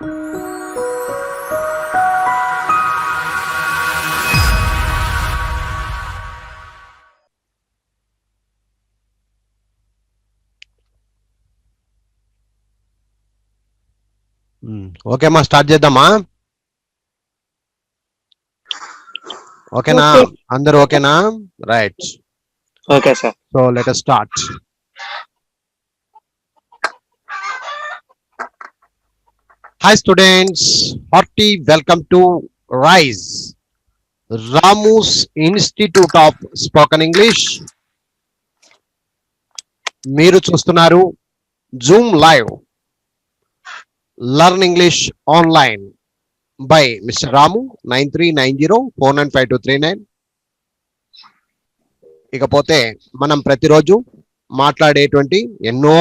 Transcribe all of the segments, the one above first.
Okay అమ్మా, start చేద్దామా? ఓకేనా? అందరు ఓకేనా? Right. Okay sir. So let us start. Hi students, hearty welcome to RISE, Ramu's Institute of Spoken English. మీరు చూస్తున్నారు Zoom live learn English online by mister Ramu 9390495239. ఇకపోతే మనం ప్రతిరోజు మాట్లాడేటువంటి ఎన్నో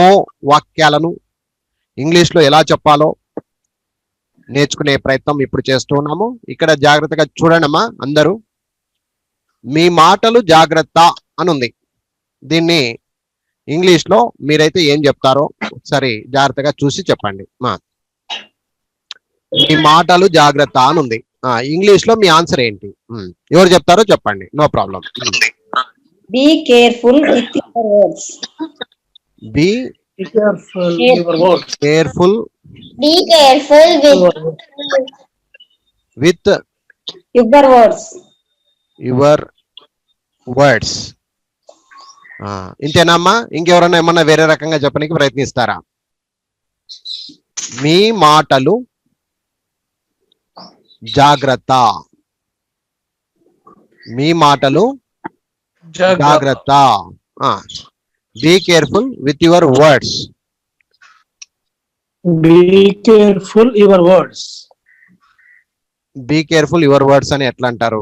వాక్యాలను ఇంగ్లీష్లో ఎలా చెప్పాలో నేర్చుకునే ప్రయత్నం ఇప్పుడు చేస్తూ ఉన్నాము. ఇక్కడ జాగ్రత్తగా చూడండమ్మా అందరూ. మీ మాటలు జాగ్రత్త అని ఉంది. దీన్ని ఇంగ్లీష్లో మీరైతే ఏం చెప్తారో ఒకసారి జాగ్రత్తగా చూసి చెప్పండి. మీ మాటలు జాగ్రత్త అని ఉంది. ఇంగ్లీష్లో మీ ఆన్సర్ ఏంటి? ఎవరు చెప్తారో చెప్పండి, no problem. Be careful with your words. Be careful your words. Careful. Be careful with your words. Your words. ఇంతేనమ్మా? ఇంకెవరన్నా ఏమన్నా వేరే రకంగా చెప్పడానికి ప్రయత్నిస్తారా? మీ మాటలు జాగ్రత్త. మీ మాటలు జాగ్రత్త. Be careful with your words. Be careful your words. Be careful your words అని ఎట్లా అంటారు?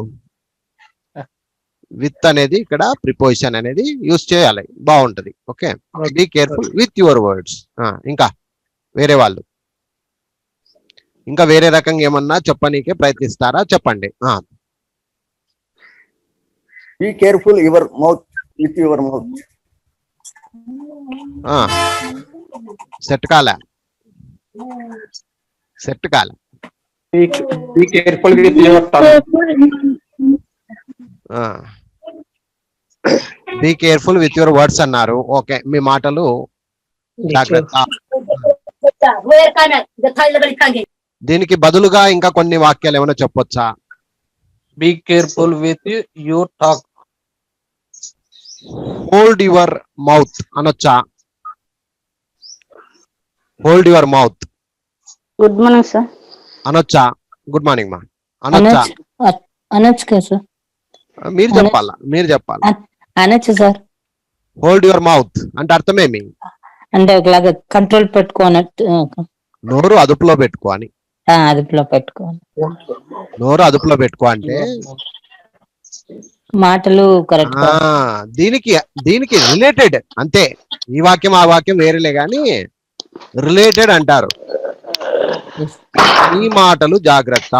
విత్ అనేది ఇక్కడ ప్రిపోజిషన్ అనేది యూజ్ చేయాలి, బాగుంటది. Okay, be careful with your words. ఇంకా వేరే వాళ్ళు ఇంకా వేరే రకంగా ఏమన్నా చెప్పనీకే ప్రయత్నిస్తారా? చెప్పండి. Be careful your mouth with your mouth. సెట్ కాలే. Be careful with your tongue. Be careful with your words అన్నారు. ఓకే, మీ మాటలు జాగ్రత్త. దీనికి బదులుగా ఇంకా కొన్ని వాక్యాలు ఏమైనా చెప్పొచ్చా? Be careful with your talk. Hold your mouth అనొచ్చా? Hold your mouth. Good morning sir అనొచ్చా? గుడ్ మార్నింగ్ మా అనొచ్చా? అనొచ్చు కదా సార్. మీరు చెప్పాలా? అనొచ్చు సార్. హోల్డ్ యువర్ మౌత్ అంటే అర్థమేమి? అంటే ఒకలాగా కంట్రోల్ పెట్టుకోనట్టు, నోరు అదుపులో పెట్టుకో అని. అదుపులో పెట్టుకోవాలి. నోరు అదుపులో పెట్టుకో అంటే మాటలు కరెక్ట్. దీనికి రిలేటెడ్ అంతే. ఈ వాక్యం ఆ వాక్యం వేరేలే గాని రిలేటెడ్ అంటారు. నీ మాటలు జాగ్రత్త.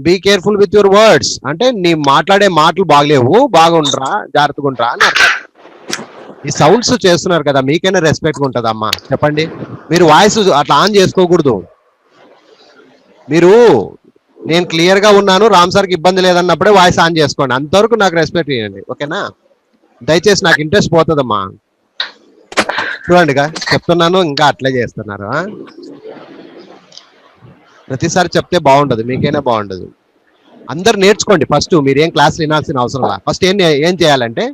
Be careful with your words అంటే నీ మాట్లాడే మాటలు బాగలేవు, బాగుండ్రా, జాగ్రత్తగా ఉంటా అని అర్థం. ఈ సౌండ్స్ చేస్తున్నారు కదా, మీకైనా రెస్పెక్ట్ ఉంటుందమ్మా చెప్పండి. మీరు వాయిస్ అట్లా ఆన్ చేసుకోకూడదు. మీరు నేను క్లియర్ గా ఉన్నాను, రామ్ సార్కి ఇబ్బంది లేదన్నప్పుడే వాయిస్ ఆన్ చేసుకోండి. అంతవరకు నాకు రెస్పెక్ట్ ఇవ్వండి, ఓకేనా? దయచేసి నాకు ఇంట్రెస్ట్ పోతుందమ్మా. చూడండిగా చెప్తున్నాను, ఇంకా అట్లే చేస్తున్నారు. ప్రతిసారి చెప్తే బాగుండదు, మీకైనా బాగుండదు. అందరు నేర్చుకోండి. ఫస్ట్ మీరు ఏం క్లాస్ వినాల్సిన అవసరం లేదు. ఫస్ట్ ఏం చేయాలంటే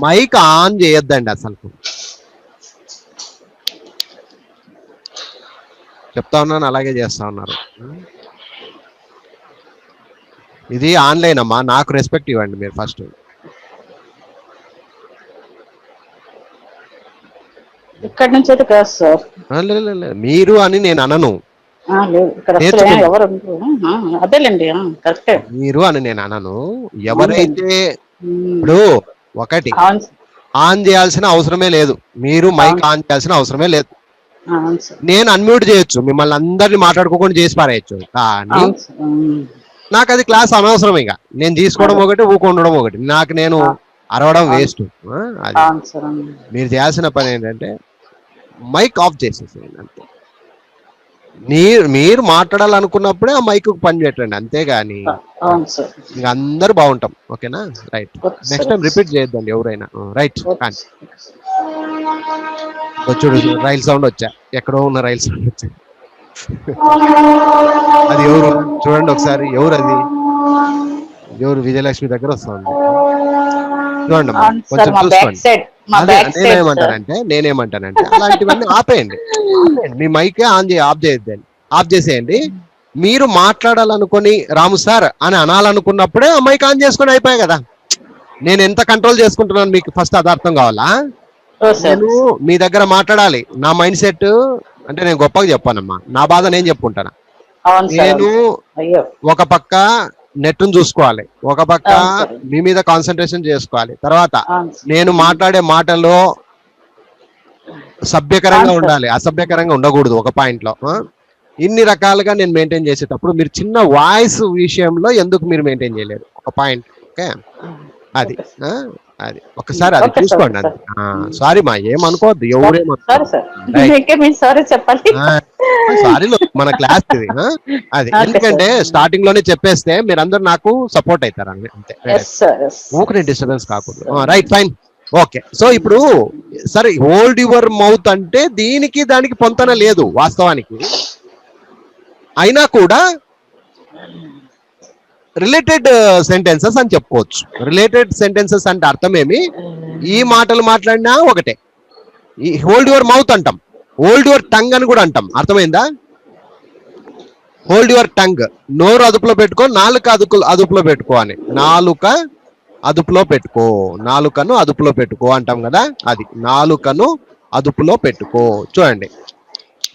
మైక్ ఆన్ చేయొద్దండి అసలు. చెప్తా ఉన్నాను, అలాగే చేస్తా ఉన్నారు. ఇది ఆన్లైన్ అమ్మా, నాకు రెస్పెక్ట్ ఇవ్వండి మీరు ఫస్ట్. ఇక్కడ నుంచి అయితే కాదు సార్. మీరు అని నేను అనను. అదేలేండి, కరెక్టే. మీరు అని నేను అనను. ఎవరైతే ఇప్పుడు ఒకటి ఆన్ చేయాల్సిన అవసరమే లేదు, మీరు మైక్ ఆన్ చేయాల్సిన అవసరమే లేదు. నేను అన్మ్యూట్ చేయొచ్చు, మిమ్మల్ని అందరినీ మాట్లాడుకోకుండా చేసి పారేయచ్చు. కానీ నాకు అది క్లాస్ అనవసరం. ఇక నేను తీసుకోవడం ఒకటి, ఊకొండడం ఒకటి. నాకు నేను అరవడం వేస్ట్. అది మీరు చేయాల్సిన పని ఏంటంటే మైక్ ఆఫ్ చేసేసేయండి అంతే. మీరు మాట్లాడాలనుకున్నప్పుడే ఆ మైక్ పని పెట్టండి, అంతేగాని అవును సార్. ఇంకా అందరు బాగుంటాం. ఓకేనా? Right. Okay next sir. Time repeat చేయొద్దండి ఎవరైనా. రైట్. ఓకే కానీ సార్. చూడు రైల్ సౌండ్ వచ్చా, ఎక్కడో ఉన్న రైల్ సౌండ్ వచ్చా. అది ఎవరు చూడండి ఒకసారి, ఎవరు అది? ఎవరు? విజయలక్ష్మి దగ్గర వస్తుంది చూడండి అమ్మా, అవును సార్, కొంచెం మా బ్యాక్ చూసుకోండి. సైడ్, మా అదే బ్యాక్ సైడ్ సార్. నేనేమంటానంటే అలాంటివన్నీ ఆపేయండి. మీ మైక్ ఆఫ్ చేయొద్దండి, ఆఫ్ చేసేయండి. మీరు మాట్లాడాలనుకొని రాము సార్ అని అనాలనుకున్నప్పుడే ఆ మైక్ ఆన్ చేసుకొని అయిపోయాయి కదా. నేను ఎంత కంట్రోల్ చేసుకుంటున్నాను మీకు ఫస్ట్ అది అర్థం కావాలా? ఓ సార్. నేను మీ దగ్గర మాట్లాడాలి, నా మైండ్ సెట్ అంటే నేను గొప్పగా చెప్పానమ్మా, నా బాధ నేను చెప్పుకుంటాను. అవును సార్. నేను అయ్యో. ఒక పక్క నెట్ చూసుకోవాలి, ఒక పక్క అవును సార్. మీ మీద కాన్సన్ట్రేషన్ చేసుకోవాలి. తర్వాత అవును సార్. నేను మాట్లాడే మాటల్లో సభ్యకరంగా అవును సార్. ఉండాలి, అసభ్యకరంగా ఉండకూడదు ఒక పాయింట్ లో. ఇన్ని రకాలుగా నేను మెయింటైన్ చేసేటప్పుడు మీరు చిన్న వాయిస్ విషయంలో ఎందుకు మీరు మెయింటైన్ చేయలేరు ఒక పాయింట్? ఓకే, అది అది ఒకసారి అది ఓకే సార్, చూసుకోండి. ఓకే అది సారీ మా, ఏమనుకోవద్దు, సారీ ఎవరేమనుకోవద్దు. సార్. రైట్. ఇంకా మీరు సారీ చెప్పాలి. సారీ మన క్లాస్ ఇది. అది ఓకే ఎందుకంటే సార్. స్టార్టింగ్ లోనే చెప్పేస్తే మీరందరూ నాకు సపోర్ట్ అవుతారు అంతే. Yes sir, yes. ఊరికి డిస్టర్బెన్స్ కాకూడదు. Right, fine, okay. సో ఇప్పుడు సరే, హోల్డ్ యువర్ మౌత్ అంటే దీనికి దానికి పొంతన లేదు వాస్తవానికి, అయినా కూడా రిలేటెడ్ సెంటెన్సెస్ అని చెప్పుకోవచ్చు. రిలేటెడ్ సెంటెన్సెస్ అంటే అర్థం ఏమి? ఈ మాటలు మాట్లాడినా ఒకటే. ఈ హోల్డ్ యువర్ మౌత్ అంటాం, హోల్డ్ యువర్ టంగ్ అని కూడా అంటాం. అర్థమైందా? హోల్డ్ యువర్ టంగ్, నోరు అదుపులో పెట్టుకో, నాలుక అదుపులో పెట్టుకో అని. నాలుక అదుపులో పెట్టుకో, నాలుకను అదుపులో పెట్టుకో అంటాం కదా, అది నాలుకను అదుపులో పెట్టుకో. చూడండి,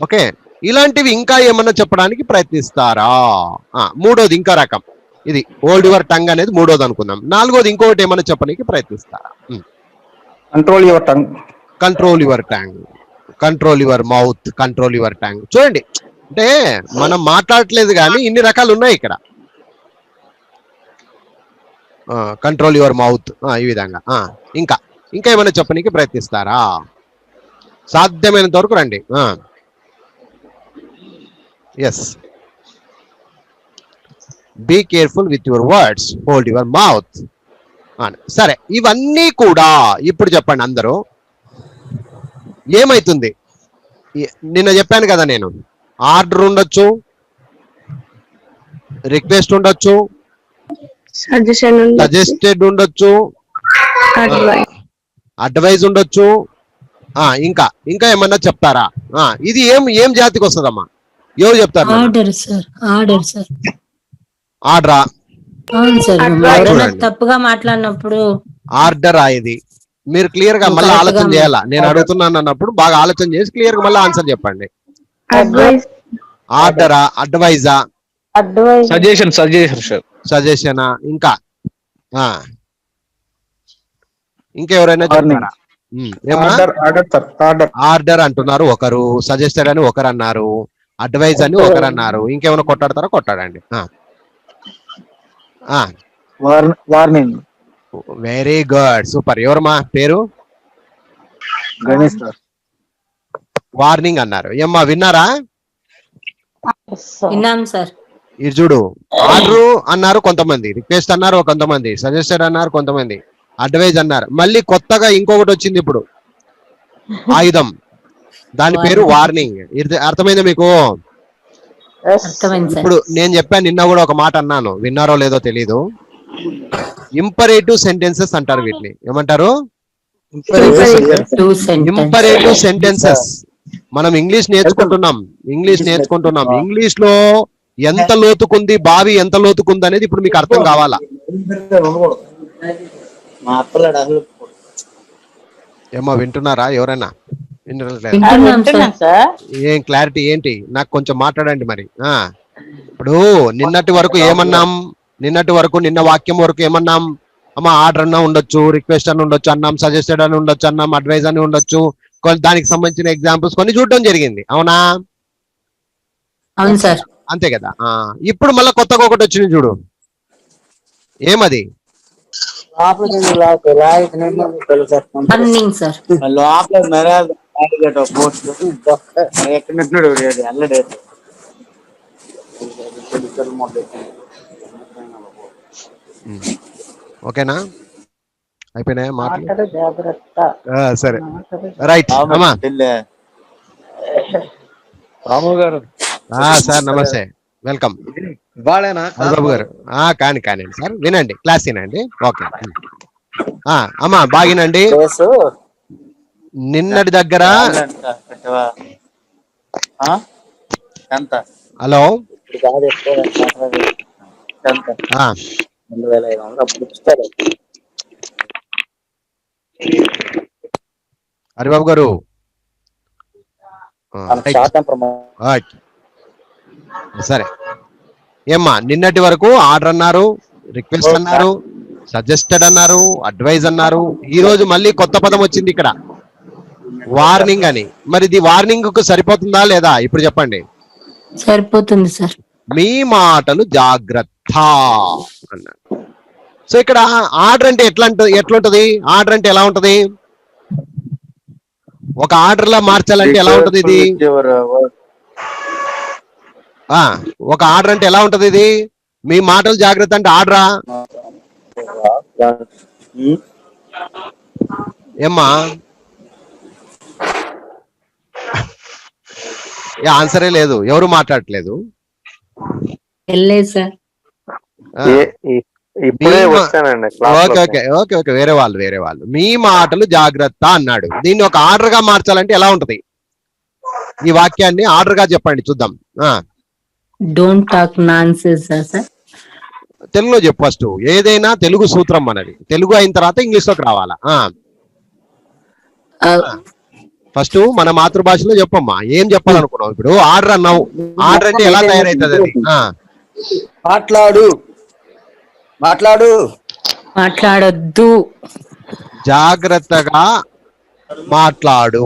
ఓకే. ఇలాంటివి ఇంకా ఏమన్నా చెప్పడానికి ప్రయత్నిస్తారా? మూడోది ఇంకో రకం, ఇది హోల్డ్ యువర్ టంగ్ అనేది మూడోది అనుకుందాం. నాలుగోది ఇంకొకటి ఏమన్నా చెప్పడానికి ప్రయత్నిస్తారా? Control your tongue. Control your tongue, control your mouth, control your tongue. చూడండి, అంటే మనం మాట్లాడట్లేదు కానీ ఇన్ని రకాలు ఉన్నాయి ఇక్కడ. కంట్రోల్ యువర్ మౌత్, ఈ విధంగా. ఇంకా ఇంకా ఏమైనా చెప్పడానికి ప్రయత్నిస్తారా? సాధ్యమైనంత వరకు రండి. Yes. Be careful with your words, hold your mouth. సరే, ఇవన్నీ కూడా ఇప్పుడు చెప్పండి అందరూ. ఏమైతుంది? నిన్న చెప్పాను కదా నేను, ఆర్డర్ ఉండొచ్చు, రిక్వెస్ట్ ఉండొచ్చు, సజెస్టెడ్ ఉండొచ్చు, అడ్వైజ్ ఉండొచ్చు. ఇంకా ఇంకా ఏమన్నా చెప్తారా? ఇది ఏం జాతికి వస్తుందమ్మా? ఎవరు చెప్తారు? Order sir, order sir. ఆర్డరా? అవును సార్, ఎవరైనా చూడండి, తప్పుగా మాట్లాడినప్పుడు ఆర్డర్ ఇది మీరు క్లియర్ గా మళ్ళీ ఆలోచన చేయాలా. నేను అడుగుతున్నాను అన్నప్పుడు బాగా ఆలోచన చేసి క్లియర్ గా మళ్ళీ ఆన్సర్ చెప్పండి. ఆర్డరా, అడ్వైజా, అడ్వైజ్, సజెషన్ సార్. సజెషనా? ఇంకా ఇంకెవరైనా చెప్తారా? ఆర్డర్ అంటున్నారు ఒకరు, సజెస్టెడ్ అని ఒకరు అన్నారు, అడ్వైజ్ అని ఒకరు అన్నారు. ఇంకేమైనా కొట్టాడతారా? కొట్టాడండి. వార్నింగ్. Very good, super. ఎవరమ్మా పేరు? గణేష్ సార్. వార్నింగ్ అన్నారు. ఏమ్మా విన్నారా? విన్నాం సార్. ఇది చూడు, ఆర్డర్ అన్నారు కొంతమంది, రిక్వెస్ట్ అన్నారు కొంతమంది, సజెస్టెడ్ అన్నారు కొంతమంది, అడ్వైజ్ అన్నారు. మళ్ళీ కొత్తగా ఇంకొకటి వచ్చింది ఇప్పుడు, ఆయుధం. దాని పేరు వార్నింగ్. ఇది అర్థమైందా మీకు? అర్థమైంది సార్. ఇప్పుడు నేను చెప్పాను, నిన్న కూడా ఒక మాట అన్నాను, విన్నారో లేదో తెలీదు. ఇంపరేటివ్ సెంటెన్సెస్ అంటారు వీటిని. ఏమంటారు? Imperative sentences. మనం ఇంగ్లీష్ నేర్చుకుంటున్నాం. ఇంగ్లీష్ లో ఎంత లోతుకుంది, బావి ఎంత లోతుకుంది అనేది ఇప్పుడు మీకు అర్థం కావాలా? ఏమో వింటున్నారా? ఎవరైనా వింటున్నాం సార్. ఏం క్లారిటీ ఏంటి? నాకు కొంచెం మాట్లాడండి మరి. ఇప్పుడు నిన్నటి వరకు ఏమన్నాం? నిన్న వాక్యం వరకు ఏమన్నాం? అమ్మ, ఆర్డర్ అన్న ఉండొచ్చు, రిక్వెస్ట్ అని ఉండొచ్చు అన్నాం, సజెస్టెడ్ అని ఉండొచ్చు అన్నాం, అడ్వైజ్ అని ఉండొచ్చు. దానికి సంబంధించిన ఎగ్జాంపుల్స్ కొన్ని చూడడం జరిగింది. అవునా? అవును సార్. అంతే కదా. ఇప్పుడు మళ్ళీ కొత్తగా ఒకటి వచ్చింది చూడు, ఏమది? Warning sir. ఓకేనా, అయిపోయినాయా మాటలు? మాటలు జాగ్రత్త. సరే, మాటలు రైట్ అమ్మా. రాము గారు సార్ నమస్తే, వెల్కమ్. బాబు గారు కానివ్వండి సార్, వినండి, క్లాస్ వినండి. ఓకే అమ్మా బాగినండి. నిన్నటి దగ్గర హలో హరిబాబు గారు, సరే ఏమ్మా, నిన్నటి వరకు ఆర్డర్ అన్నారు, రిక్వెస్ట్ అన్నారు, సజెస్టెడ్ అన్నారు, అడ్వైజ్ అన్నారు. ఈ రోజు మళ్ళీ కొత్త పదం వచ్చింది ఇక్కడ, వార్నింగ్ అని. మరి ఇది వార్నింగ్ కు సరిపోతుందా లేదా ఇప్పుడు చెప్పండి. సరిపోతుంది సార్. మీ మాటలు జాగ్రత్త అన్నారు. సో ఇక్కడ ఆర్డర్ అంటే ఎట్లుంటది? ఆర్డర్ అంటే ఎలా ఉంటది? ఒక ఆర్డర్ లా మార్చాలంటే ఎలా ఉంటది ఇది? ఒక ఆర్డర్ అంటే ఎలా ఉంటది ఇది? మీ మాటలు జాగ్రత్త అంటే ఆర్డరా ఏమ్మా? ఆన్సరే లేదు, ఎవరు మాట్లాడట్లేదు. సార్ ఓకే, వేరే వాళ్ళు. మీ మాటలు జాగ్రత్త అన్నాడు. దీన్ని ఒక ఆర్డర్ గా మార్చాలంటే ఎలా ఉంటది? ఈ వాక్యాన్ని ఆర్డర్ గా చెప్పండి చూద్దాం. Don't talk nonsense sir. తెలుగులో చెప్పు ఫస్ట్. ఏదైనా తెలుగు సూత్రం మనది, తెలుగు అయిన తర్వాత ఇంగ్లీష్ లోకి రావాలా. ఫస్ట్ మన మాతృభాషలో చెప్పమ్మా, ఏం చెప్పాలనుకున్నావు? ఇప్పుడు ఆర్డర్ అన్నావు, ఆర్డర్ అంటే ఎలా తయారైతుంది అది? మాట్లాడొద్దు, జాగ్రత్తగా మాట్లాడు.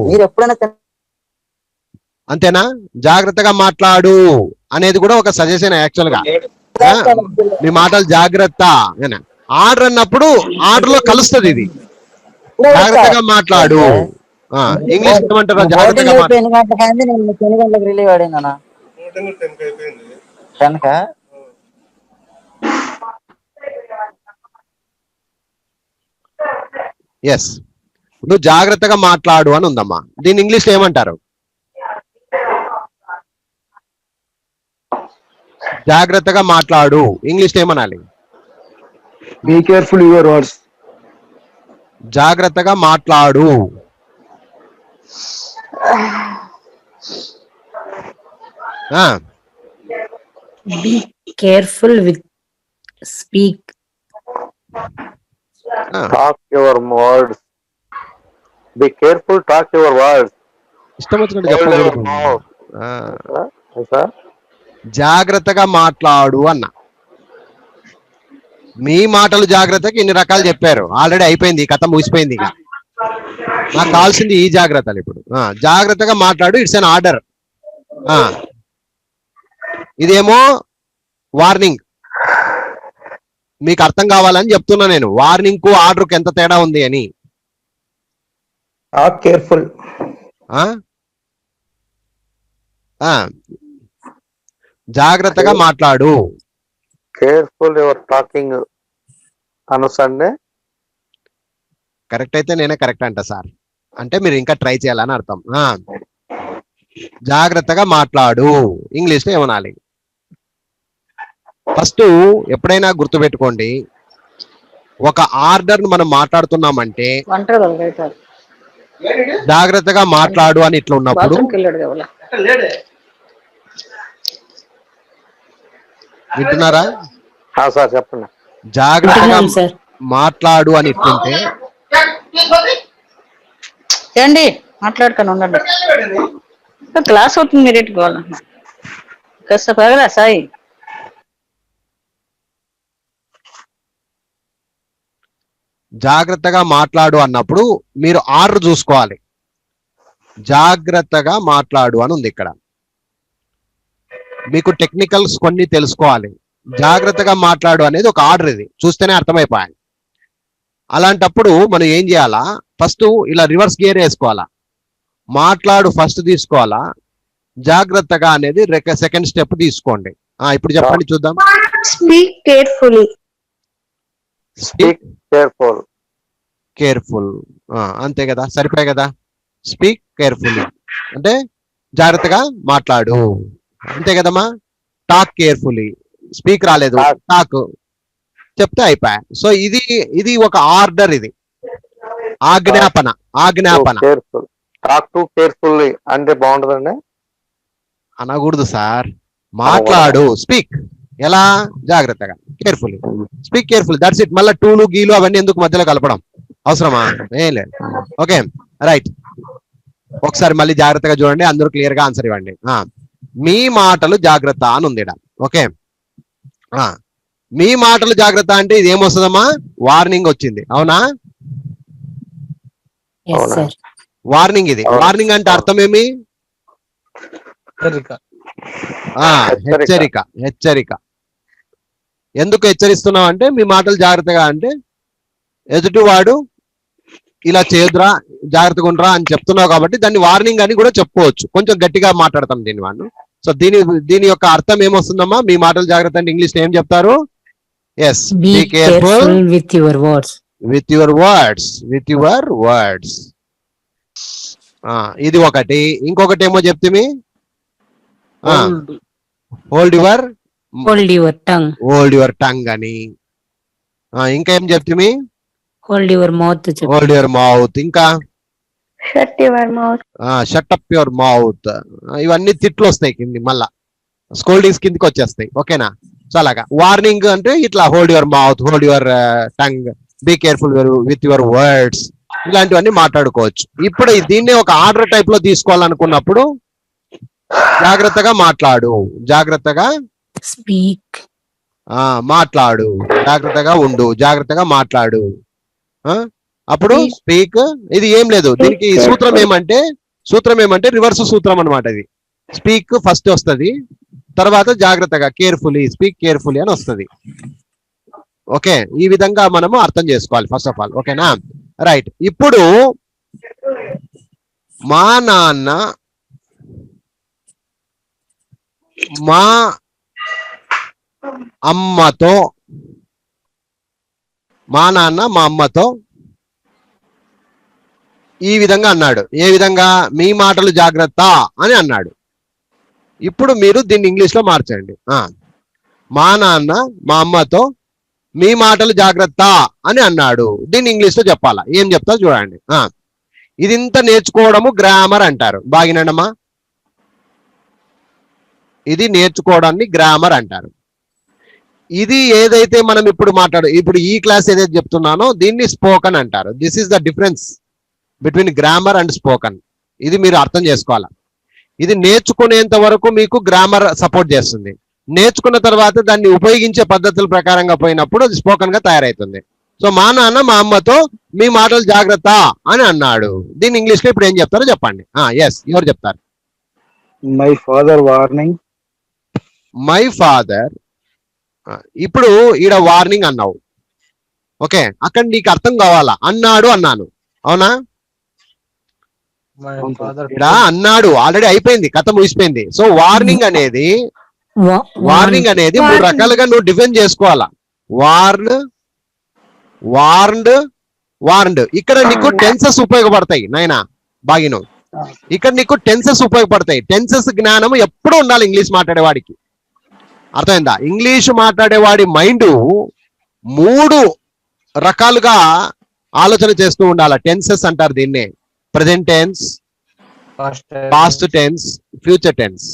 అంతేనా? జాగ్రత్తగా మాట్లాడు అనేది కూడా ఒక సజెషన్ యాక్చువల్ గా. మీ మాటలు జాగ్రత్త. ఆర్డర్ అన్నప్పుడు ఆర్డర్ లో కలుస్తుంది ఇది. జాగ్రత్తగా మాట్లాడు. ఇంగ్లీష్ ఏమంటారు? జాగ్రత్తగా ఎస్, నువ్వు జాగ్రత్తగా మాట్లాడు అని ఉందమ్మా. దీన్ని ఇంగ్లీష్ లో ఏమంటారు? జాగ్రత్తగా మాట్లాడు ఇంగ్లీష్ ఏమనాలి? Be careful your words. జాగ్రత్తగా మాట్లాడు. Be careful with speak. Talk your words. Be careful, talk your words. ఇష్టం వచ్చినట్టు చెప్పకూడదు. జాగ్రత్తగా మాట్లాడు అన్న. మీ మాటలు జాగ్రత్తకి ఇన్ని రకాలు చెప్పారు, ఆల్రెడీ అయిపోయింది, కథ ముగిసిపోయింది. ఇక నాకు కావాల్సింది ఈ జాగ్రత్తలు. ఇప్పుడు జాగ్రత్తగా మాట్లాడు, ఇట్స్ అన్ ఆర్డర్. ఇదేమో వార్నింగ్. మీకు అర్థం కావాలని చెప్తున్నా నేను, వార్నింగ్ కు ఆర్డర్ కు ఎంత తేడా ఉంది అని. కేర్ఫుల్. జాగ్రత్తగా మాట్లాడు. కేర్ఫుల్ యువర్ టాకింగ్ అనుసండే. కరెక్ట్ అయితే నేనే కరెక్ట్ అంట సార్, అంటే మీరు ఇంకా ట్రై చేయాలని అర్థం. జాగ్రత్తగా మాట్లాడు ఇంగ్లీష్ లో ఏమనాలి? ఫస్ట్ ఎప్పుడైనా గుర్తుపెట్టుకోండి, ఒక ఆర్డర్ మనం మాట్లాడుతున్నామంటే జాగ్రత్తగా మాట్లాడు అని ఇట్లా ఉన్నప్పుడు వింటున్నారా? సార్ చెప్పండి. జాగ్రత్తగా మాట్లాడు అని ఇట్లుంటే ఏండి మాట్లాడుకొని ఉండండి, క్లాస్ అవుతుంది, మీరు ఎట్టుకోవాలి కాస్త పగలా సాయి. జాగ్రత్తగా మాట్లాడు అన్నప్పుడు మీరు ఆర్డర్ చూసుకోవాలి. జాగ్రత్తగా మాట్లాడు అని ఉంది ఇక్కడ. మీకు టెక్నికల్స్ కొన్ని తెలుసుకోవాలి. జాగ్రత్తగా మాట్లాడు అనేది ఒక ఆర్డర్, ఇది చూస్తేనే అర్థమైపోయాలి. అలాంటప్పుడు మనం ఏం చేయాలా? ఫస్ట్ ఇలా రివర్స్ గేర్ వేసుకోవాలా. మాట్లాడు ఫస్ట్ తీసుకోవాలా, జాగ్రత్తగా అనేది సెకండ్ స్టెప్ తీసుకోండి. ఇప్పుడు చెప్పండి చూద్దాం. Speak carefully. Speak Careful. Careful. అంతే కదా, సరిపోయి కదా. స్పీక్ కేర్ఫుల్లీ అంటే జాగ్రత్తగా మాట్లాడు, అంతే కదమ్మా. టాక్ కేర్ఫుల్లీ, స్పీక్ రాలేదు, టాక్ చెప్తే అయిపోయా. సో ఇది ఒక ఆర్డర్, ఇది ఆజ్ఞాపన. Careful. Talk to carefully అంటే బాగుంటుందండి. అనకూడదు సార్, మాట్లాడు. స్పీక్ ఎలా, జాగ్రత్తగా, carefully. Speak careful, that's it. మళ్ళీ టూలు గీలు అవన్నీ ఎందుకు మధ్యలో కలపడం, అవసరమా? ఏం లేదు. ఓకే రైట్, ఒకసారి మళ్ళీ జాగ్రత్తగా చూడండి, అందరూ క్లియర్ గా ఆన్సర్ ఇవ్వండి. మీ మాటలు జాగ్రత్త అని ఉంది. ఓకే, మీ మాటలు జాగ్రత్త అంటే ఇది ఏమొస్తుందమ్మా, వార్నింగ్ వచ్చింది, అవునా? Yes, sir. వార్నింగ్. ఇది వార్నింగ్ అంటే అర్థం ఏమి? హెచ్చరిక. ఎందుకు హెచ్చరిస్తున్నావు అంటే, మీ మాటలు జాగ్రత్తగా అంటే ఎదుటివాడు ఇలా చేయదురా, జాగ్రత్తగా ఉండరా అని చెప్తున్నావు కాబట్టి దాన్ని వార్నింగ్ అని కూడా చెప్పుకోవచ్చు. కొంచెం గట్టిగా మాట్లాడతాం దీన్ని వాళ్ళు. సో దీని యొక్క అర్థం ఏమొస్తుందమ్మా, మీ మాటలు జాగ్రత్త అంటే ఇంగ్లీష్ లో ఏం చెప్తారు? Yes, Be careful with your words. with your words. ఇది ఒకటి. ఇంకొకటి ఏమో చెప్తే హోల్డ్ యువర్ టంగ్ అని. ఇంకా ఏం చెప్తే Hold your mouth. Hold your mouth. ఇంకా Shut your mouth. Shut up your mouth. ఇవన్నీ తిట్లు వస్తాయి కింది, మళ్ళా స్కోల్డింగ్స్ కిందికి వచ్చేస్తాయి. ఓకేనా? సో అలాగా వార్నింగ్ అంటే ఇట్లా hold your mouth, hold your tongue, be careful with your words, ఇలాంటివన్నీ మాట్లాడుకోవచ్చు. ఇప్పుడు దీన్ని ఒక ఆర్డర్ టైప్ లో తీసుకోవాలనుకున్నప్పుడు జాగ్రత్తగా మాట్లాడు, జాగ్రత్తగా Speak. మాట్లాడు, జాగ్రత్తగా ఉండు, జాగ్రత్తగా మాట్లాడు. అప్పుడు స్పీక్. ఇది ఏం లేదు, దీనికి సూత్రం ఏమంటే రివర్స్ సూత్రం అన్నమాట. ఇది స్పీక్ ఫస్ట్ వస్తుంది, తర్వాత జాగ్రత్తగా కేర్ఫుల్లీ, స్పీక్ కేర్ఫుల్లీ అని వస్తుంది. ఓకే, ఈ విధంగా మనము అర్థం చేసుకోవాలి ఫస్ట్ ఆఫ్ ఆల్. ఓకేనా? రైట్. ఇప్పుడు మా నాన్న మా అమ్మతో ఈ విధంగా అన్నాడు. ఏ విధంగా? మీ మాటలు జాగ్రత్త అని అన్నాడు. ఇప్పుడు మీరు దీన్ని ఇంగ్లీష్ లో మార్చండి. మా నాన్న మా అమ్మతో మీ మాటలు జాగ్రత్త అని అన్నాడు. దీన్ని ఇంగ్లీష్ లో చెప్పాలా? ఏం చెప్తా చూడండి. ఇది ఇంత నేర్చుకోవడము గ్రామర్ అంటారు. బాగినండమ్మా, ఇది నేర్చుకోవడాన్ని గ్రామర్ అంటారు. ఇది ఏదైతే మనం ఇప్పుడు ఈ క్లాస్ ఏదైతే చెప్తున్నానో దీన్ని స్పోకన్ అంటారు. This is the difference between grammar and spoken. ఇది మీరు అర్థం చేసుకోవాలా. ఇది నేర్చుకునేంత వరకు మీకు గ్రామర్ సపోర్ట్ చేస్తుంది. నేర్చుకున్న తర్వాత దాన్ని ఉపయోగించే పద్ధతుల ప్రకారంగా పోయినప్పుడు అది స్పోకన్ గా తయారవుతుంది. సో మా నాన్న మా అమ్మతో మీ మాటలు జాగ్రత్త అని అన్నాడు. దీన్ని ఇంగ్లీష్ లో ఇప్పుడు ఏం చెప్తారో చెప్పండి. ఎస్, ఎవరు చెప్తారు? My father warning. My father. ఇప్పుడు ఈడ వార్నింగ్ అన్నావు. ఓకే, అక్కడ నీకు అర్థం కావాలా? అన్నాడు అన్నాను, అవునా? ఇక్కడ అన్నాడు ఆల్రెడీ అయిపోయింది, కథ ముగిసిపోయింది. సో వార్నింగ్ అనేది మూడు రకాలుగా నువ్వు డిఫైన్ చేసుకోవాలా. వార్న్డ్. ఇక్కడ నీకు టెన్సెస్ ఉపయోగపడతాయి నాయనా, బాగిను. ఇక్కడ నీకు టెన్సెస్ ఉపయోగపడతాయి. టెన్సెస్ జ్ఞానం ఎప్పుడు ఉండాలి ఇంగ్లీష్ మాట్లాడేవాడికి. అర్థమైందా? ఇంగ్లీష్ మాట్లాడేవాడి మైండ్ 3 రకాలుగా ఆలోచన చేస్తూ ఉండాలి. టెన్సెస్ అంటారు దీన్నే. Present tense, past tense, future tense.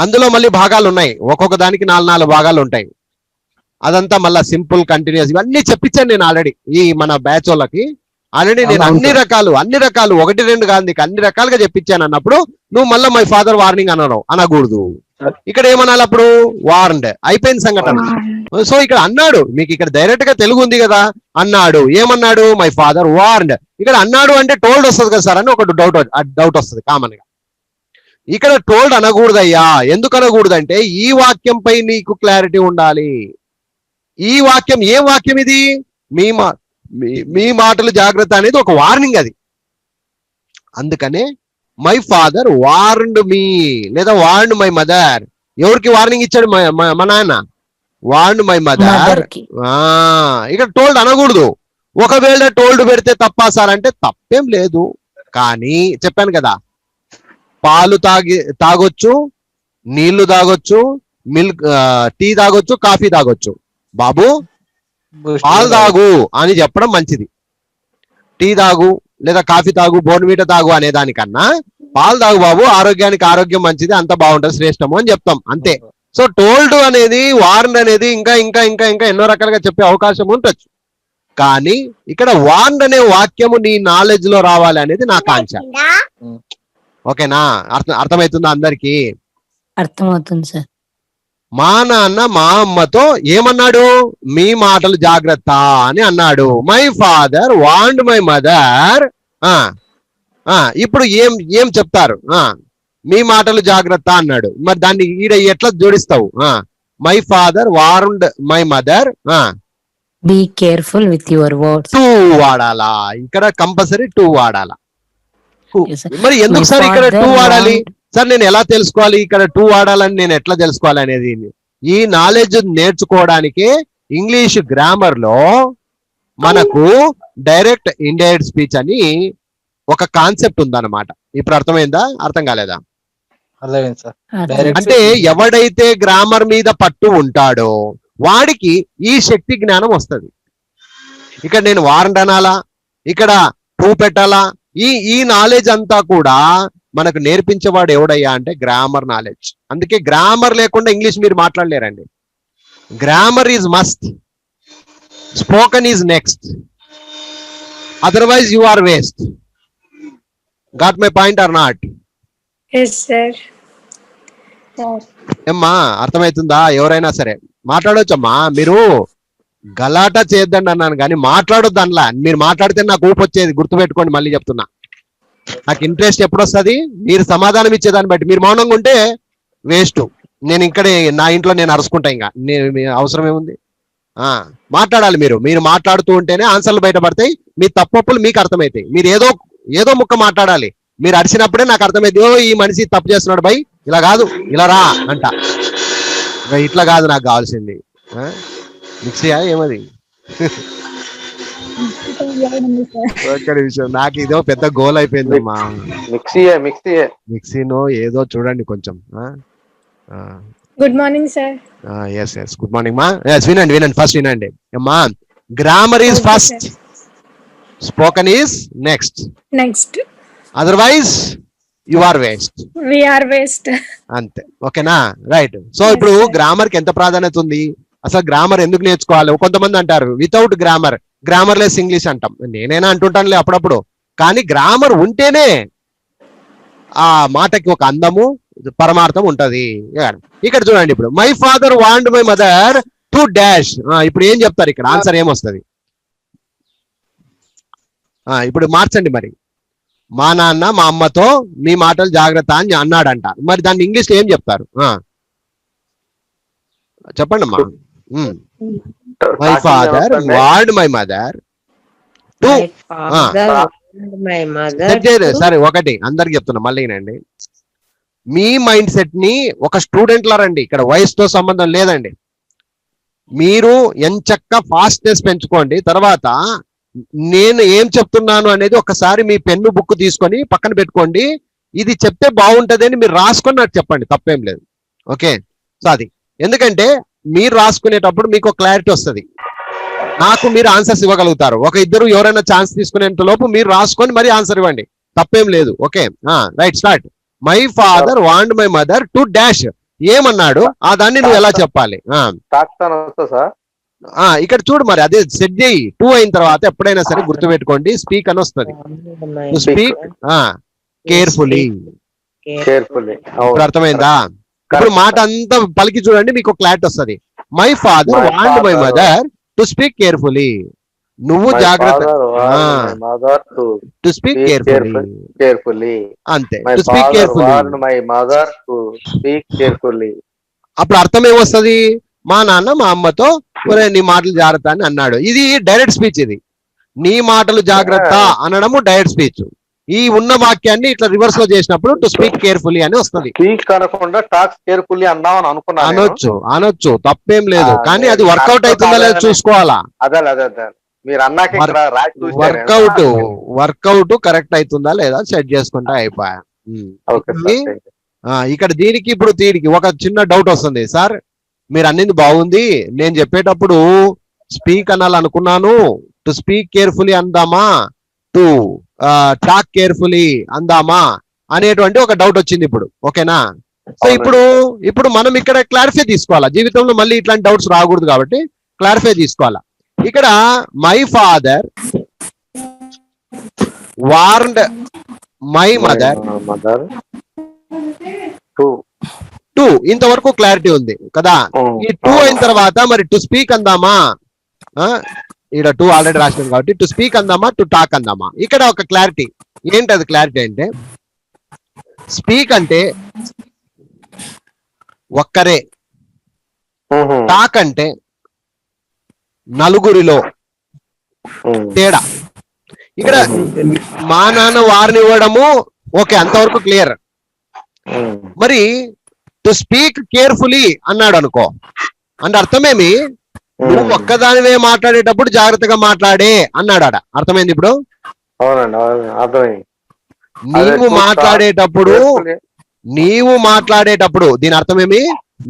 అందులో మళ్ళీ భాగాలు ఉన్నాయి, ఒక్కొక్క దానికి 4 భాగాలు ఉంటాయి. అదంతా మళ్ళీ సింపుల్, కంటిన్యూస్, ఇవన్నీ చెప్పించాను నేను ఆల్రెడీ ఈ మన బ్యాచ్ వాళ్ళకి. ఆల్రెడీ నేను అన్ని రకాలు 1, 2 కాదు, నీకు అన్ని రకాలుగా చెప్పించాను అన్నప్పుడు నువ్వు మళ్ళీ మై ఫాదర్ వార్నింగ్ అనకూడదు. ఇక్కడ ఏమనాలి? అప్పుడు వార్న్డ్, అయిపోయింది సంఘటన. సో ఇక్కడ అన్నాడు, మీకు ఇక్కడ డైరెక్ట్ గా తెలుగు ఉంది కదా. అన్నాడు, ఏమన్నాడు? My father warned. ఇక్కడ అన్నాడు అంటే టోల్డ్ వస్తుంది కదా సార్ అని ఒక డౌట్ వస్తుంది కామన్ గా. ఇక్కడ టోల్డ్ అనకూడదయ్యా. ఎందుకు అనకూడదంటే ఈ వాక్యంపై నీకు క్లారిటీ ఉండాలి. ఈ వాక్యం ఏం వాక్యం ఇది? మీ మాటలు జాగ్రత్త అనేది ఒక వార్నింగ్ అది. అందుకనే మై ఫాదర్ వార్న్డ్ మీ, లేదా వార్న్డ్ మై మదర్, ఎవరికి వార్నింగ్ ఇచ్చాడు? మా నాన్న. Warn my mother. Mother కి. ఇక్కడ టోల్డ్ అనకూడదు. ఒకవేళ టోల్డ్ పెడితే తప్పా సార్ అంటే తప్పేం లేదు. కానీ చెప్పాను కదా, పాలు తాగొచ్చు, నీళ్లు తాగొచ్చు, మిల్క్ టీ తాగొచ్చు, కాఫీ తాగొచ్చు. బాబు పాలు తాగు అని చెప్పడం మంచిది. టీ తాగు లేదా కాఫీ తాగు, బోర్న్వీటా తాగు అనే దానికన్నా పాలు తాగు బాబు, ఆరోగ్యానికి ఆరోగ్యం మంచిది, అంత బాగుంటుంది, శ్రేష్టము అని చెప్తాం అంతే. సో టోల్డ్ అనేది, వార్న్ అనేది ఇంకా ఇంకా ఇంకా ఇంకా ఎన్నో రకాలుగా చెప్పే అవకాశం ఉండొచ్చు. కానీ ఇక్కడ వార్న్ అనే వాక్యము నీ నాలెడ్జ్ లో రావాలి అనేది నా కాంక్ష. ఓకేనా? అర్థమవుతుందా అందరికి? అర్థమవుతుంది సార్. మా నాన్న మా అమ్మతో ఏమన్నాడు? మీ మాటలు జాగ్రత్త అని అన్నాడు. My father warned my mother. ఇప్పుడు ఏం చెప్తారు? మీ మాటలు జాగ్రత్త అన్నాడు. మరి దాన్ని ఈడ ఎట్లా జోడిస్తావు? My father warned my mother. Be careful with your words. To వాడాలా? ఇక్కడ కంపల్సరీ టూ వాడాలా. Yes, sir. మరి ఎందుకు My సార్ ఇక్కడ father టూ వాడాలి? warned- సార్ నేను ఎలా తెలుసుకోవాలి ఇక్కడ టూ వాడాలని? నేను ఎట్లా తెలుసుకోవాలి అనేది ఈ నాలెడ్జ్ నేర్చుకోవడానికి ఇంగ్లీష్ గ్రామర్ లో మనకు డైరెక్ట్ ఇండైరెక్ట్ స్పీచ్ అని ఒక కాన్సెప్ట్ ఉందన్నమాట. ఇప్పుడు అర్థమైందా? అర్థం కాలేదా? అలాగే సార్. అర్థం- అంటే ఎవడైతే గ్రామర్ మీద పట్టు ఉంటాడో వాడికి ఈ శక్తి జ్ఞానం వస్తుంది. ఇక్కడ నేను వారంట్ అనాలా, ఇక్కడ టూ పెట్టాలా, ఈ నాలెడ్జ్ అంతా కూడా మనకు నేర్పించేవాడు ఎవడయ్యా అంటే గ్రామర్ నాలెడ్జ్. అందుకే గ్రామర్ లేకుండా ఇంగ్లీష్ మీరు మాట్లాడలేరండి. Grammar is must, spoken is next, otherwise you are waste. Got my point or not? Yes, sir. ఏమ్మా అర్థమవుతుందా? ఎవరైనా సరే మాట్లాడొచ్చమ్మా. మీరు గలాటా చేయొద్దండి అన్నాను కానీ మాట్లాడొద్దు అనలా. మీరు మాట్లాడితే నాకు ఊపు వచ్చేది, గుర్తుపెట్టుకోండి. మళ్ళీ చెప్తున్నా, నాకు ఇంట్రెస్ట్ ఎప్పుడు వస్తుంది? మీరు సమాధానం ఇచ్చేదాన్ని బట్టి. మీరు మౌనంగా ఉంటే వేస్ట్. నేను ఇక్కడే నా ఇంట్లో నేను అరుచుకుంటా. ఇంకా అవసరం ఏముంది? మాట్లాడాలి. మీరు మాట్లాడుతూ ఉంటేనే ఆన్సర్లు బయటపడతాయి. మీ తప్పులు మీకు అర్థమవుతాయి. మీరు ఏదో ముక్క మాట్లాడాలి. మీరు అరిచినప్పుడే నాకు అర్థమైంది, ఓ ఈ మనిషి తప్పు చేస్తున్నాడు బై, ఇలా కాదు ఇలా రా అంట. ఇట్లా కాదు నాకు కావాల్సింది. మిక్సీయా ఏమది? ఒక్క నిమిషం, నాకు ఇదో పెద్ద గోల్ అయిపోయింది మా మిక్సీనో ఏదో చూడండి కొంచెం. Good morning, sir. Yes good morning మా. వినండి ఫస్ట్ వినండి అమ్మా. Grammar is first, spoken is next, Next. Otherwise you are waste. We are waste. అంతే. ఓకేనా? రైట్. సో ఇప్పుడు గ్రామర్ కి ఎంత ప్రాధాన్యత ఉంది? అసలు గ్రామర్ ఎందుకు నేర్చుకోవాలి? కొంతమంది అంటారు వితౌట్ గ్రామర్ లెస్ ఇంగ్లీష్ అంటాం. నేనైనా అంటుంటానులే అప్పుడప్పుడు. కానీ గ్రామర్ ఉంటేనే ఆ మాటకి ఒక అందము, పరమార్థం ఉంటది. ఇక్కడ చూడండి, ఇప్పుడు my father warned my mother to dash. ఇప్పుడు ఏం చెప్తారు? ఇక్కడ ఆన్సర్ ఏమొస్తుంది? ఇప్పుడు మార్చండి మరి. మా నాన్న మా అమ్మతో మీ మాటలు జాగ్రత్త అని అన్నాడంట. మరి దాన్ని ఇంగ్లీష్ లో ఏం చెప్తారు? చెప్పండి అమ్మా. My father ward my mother to. సరే ఒకటి అందరికి చెప్తున్నా, మళ్ళీ వినండి. మీ మైండ్ సెట్ ని ఒక స్టూడెంట్ లా రండి. ఇక్కడ వయసుతో సంబంధం లేదండి. మీరు ఎంచక్క ఫాస్ట్నెస్ పెంచుకోండి. తర్వాత నేను ఏం చెప్తున్నాను అనేది ఒకసారి మీ పెన్ను బుక్ తీసుకొని పక్కన పెట్టుకోండి. ఇది చెప్తే బాగుంటది అని మీరు రాసుకొని నాకు చెప్పండి, తప్పేం లేదు. ఓకే? సో అది ఎందుకంటే మీరు రాసుకునేటప్పుడు మీకు క్లారిటీ వస్తుంది, నాకు మీరు ఆన్సర్స్ ఇవ్వగలుగుతారు. ఒక ఇద్దరు ఎవరైనా ఛాన్స్ తీసుకునేంత లోపు మీరు రాసుకొని మరి ఆన్సర్ ఇవ్వండి, తప్పేం లేదు. Okay right, start. My father warned my mother to dash. ఏమన్నాడు? దాన్ని నువ్వు ఎలా చెప్పాలి? ఇక్కడ చూడు, మరి అదే సెట్ చేయి. 2 అయిన తర్వాత ఎప్పుడైనా సరే గుర్తుపెట్టుకోండి, స్పీక్ అని వస్తుంది. Speak carefully. ఇప్పుడు అర్థమైందా? ఇప్పుడు మాట అంతా పలికి చూడండి, మీకు క్లారిటీ వస్తుంది. My father warned my mother to speak carefully. నువ్వు జాగ్రత్త, టు స్పీక్ కేర్ఫుల్లీ. అంతే, టు స్పీక్ కేర్ఫుల్లీ. అప్పుడు అర్థం ఏమొస్తుంది? మా నాన్న మా అమ్మతో నీ మాటలు జాగ్రత్త అని అన్నాడు. ఇది డైరెక్ట్ స్పీచ్. ఇది నీ మాటలు జాగ్రత్త అనడము డైరెక్ట్ స్పీచ్. ఈ ఉన్న వాక్యాన్ని ఇట్లా రివర్స్ లో చేసినప్పుడు టు స్పీక్ కేర్ఫుల్లీ అని వస్తుంది. స్పీక్ అనకుండా టాక్స్ కేర్ఫుల్లీ అందామని అనుకున్నాను నేను. అనొచ్చు తప్పేం లేదు, కానీ అది నేను వర్కౌట్ అర్థం అవుతుందా లేదా కాలేదని- చూసుకోవాలా. అదే మీరు అన్నాక ఇక్కడ రాసి వర్కౌట్ వర్కౌట్ కరెక్ట్ అవుతుందా లేదా సెట్ చేసుకుంటే అయిపోయా. Okay sir. ఇక్కడ దీనికి ఇప్పుడు దీనికి ఒక చిన్న డౌట్ వస్తుంది. సార్ మీరు అన్నింది బాగుంది, నేను చెప్పేటప్పుడు స్పీక్ అనాలనుకున్నాను, టు స్పీక్ కేర్ఫుల్లీ అందామా, టు టాక్ కేర్ఫుల్లీ అందామా అనేటువంటి ఒక డౌట్ వచ్చింది ఇప్పుడు. ఓకేనా? సో ఇప్పుడు మనం ఇక్కడ క్లారిఫై తీసుకోవాలా, జీవితంలో మళ్ళీ ఇట్లాంటి డౌట్స్ రాకూడదు కాబట్టి క్లారిఫై తీసుకోవాలా. ఇక్కడ my father warned my mother to, ఇంతవరకు క్లారిటీ ఉంది కదా. ఈ టూ అయిన తర్వాత మరి టు స్పీక్ అందామా, ఇక్కడ టూ ఆల్రెడీ రాసినాం కాబట్టి టు స్పీక్ అందామా, టు టాక్ అందామా. ఇక్కడ ఒక క్లారిటీ ఏంటి, అది క్లారిటీ అంటే స్పీక్ అంటే ఒక్కరే, టాక్ అంటే నలుగురిలో తేడా. ఇక్కడ మా నాన్న వారిని ఇవ్వడము ఓకే, అంతవరకు క్లియర్. మరి టు స్పీక్ కేర్ఫుల్లీ అన్నాడు అనుకో, అంటే అర్థమేమి, నువ్వు ఒక్కదానివే మాట్లాడేటప్పుడు జాగ్రత్తగా మాట్లాడే అన్నాడు. అర్థమైంది ఇప్పుడు. అవునండి అర్థమైంది. నీవు మాట్లాడేటప్పుడు దీని అర్థమేమి,